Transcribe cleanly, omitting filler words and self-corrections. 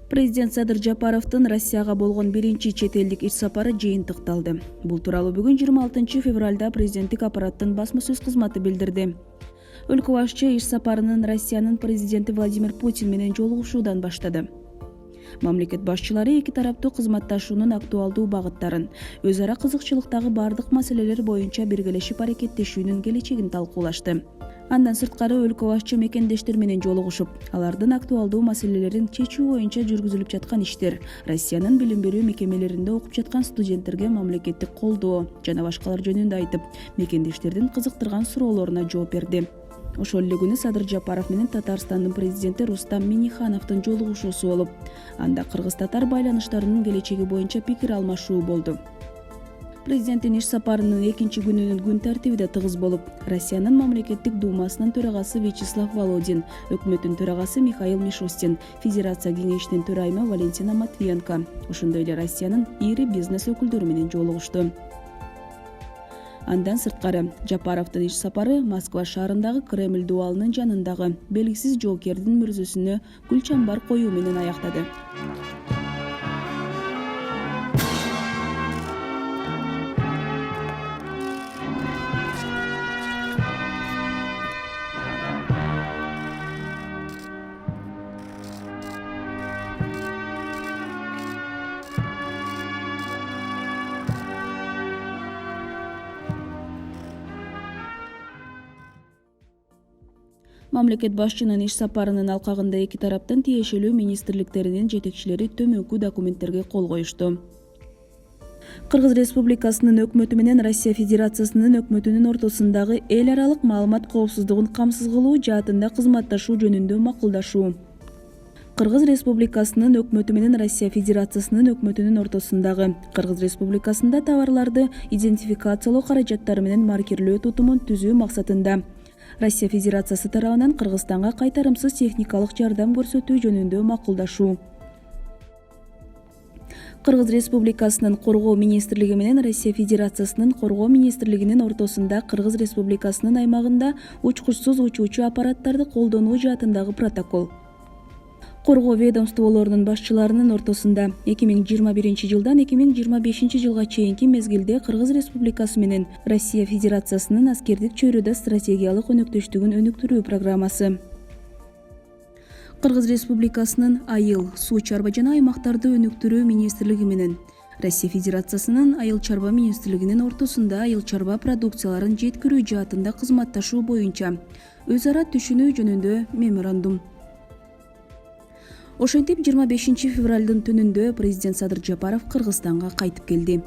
Президент Садыр Жапаровдун Россияга болгон биринчи чет элдик иш сапары жыйынтыкталды. Бул тууралуу бүгүн 26 февралда президенттик аппараттын басма сөз кызматы билдирди. Өлкө башчы иш сапарынын Россиянын президенти Владимир Путин менен жолугушуудан баштады. Мамлекет башчылары эки тараптуу кызматташуунун актуалдуу багыттарын, өз ара кызыкчылыктагы бардык маселелер боюнча биргелешип аракеттешүүнүн келечегин талкуулашты. Андан сырткары өлкө башчы мекендештер менен жолугушуп, алардын актуалдуу маселелерин чечүү боюнча жүргүзүлүп жаткан иштер, Россиянын билим берүү мекемелеринде окуп жаткан студенттерге мамлекеттик колдоо жана башкалар жөнүндө айтып, мекендештердин кызыктырган суроолоруна жооп берди. Ошол эле күнү Садыр Жапаров менен Татарстандын президенти Рустам Миннихановдун жолугушуусу болуп, анда кыргыз-татар байланыштарынын келечеги боюнча пикир алмашуу болду. Президенттин иш сапарынын экинчи күнүнүн күн тартиби да тыгыз болуп, Россиянын мамлекеттик думасынын төрагасы Вячеслав Володин, өкмөттүн төрагасы Михаил Мишустин, Федерация кеңешинин төрайымы Валентина Матвиенко, ошондой эле Россиянын ири бизнес өкүлдөрү менен жолугушту. Андан сырткары Жапаровдун иш сапары Москва шаарындагы Кремль дубалынын жанындагы белгисиз жоокердин мүрзөсүнө гүл чамбар коюу менен аяктады. Мамлекет башчынын иш сапарынын алкагында эки тараптын тиешелүү министрликтеринин жетекчилери төмөнкү документтерге кол коюшту. Кыргыз Республикасынын өкмөтү менен Россия Федерациясынын өкмөтүнүн ортосундагы эл аралык маалымат коопсуздугун камсыз кылуу жаатында кызматташуу жөнүндө макулдашуу. Кыргыз Республикасынын өкмөтү менен Россия Федерациясынын өкмөтүнүн ортосундагы Кыргыз Республикасында товарларды идентификациялоо каражаттары менен маркерлөө тутумун түзүү максатында Россия Федерациясы тарабынан Кыргызстанга кайтарымсыз техникалык жардам көрсөтүү жөнүндө макулдашуу. Кыргыз Республикасынын Коргоо министрлиги менен Россия Федерациясынын Коргоо министрлигинин ортосунда Кыргыз Республикасынын аймагында учкучсуз учуучу аппараттарды колдонуу жаатындагы протокол. Коргоо ведомстволорунун башчыларынын ортосунда 2021 жылдан 2025 жылга чейинки мезгилде Кыргыз Республикасы менен Россия Федерациясынын аскердик чөйрөдө стратегиялык өнөктөштүгүн өнүктүрүү программасы. Кыргыз Республикасынын Айыл, суу чарба жана аймактарды өнүктүрүү министрлиги менен Россия Федерациясынын Айыл чарба министрлигинин ортосунда айыл чарба продукцияларын жеткирүү жаатында кызматташуу боюнча өз ара түшүнүү жөнүндө меморандум. Ошентип 25 февралдын түнүндө президент Садыр Жапаров Кыргызстанга кайтып келди.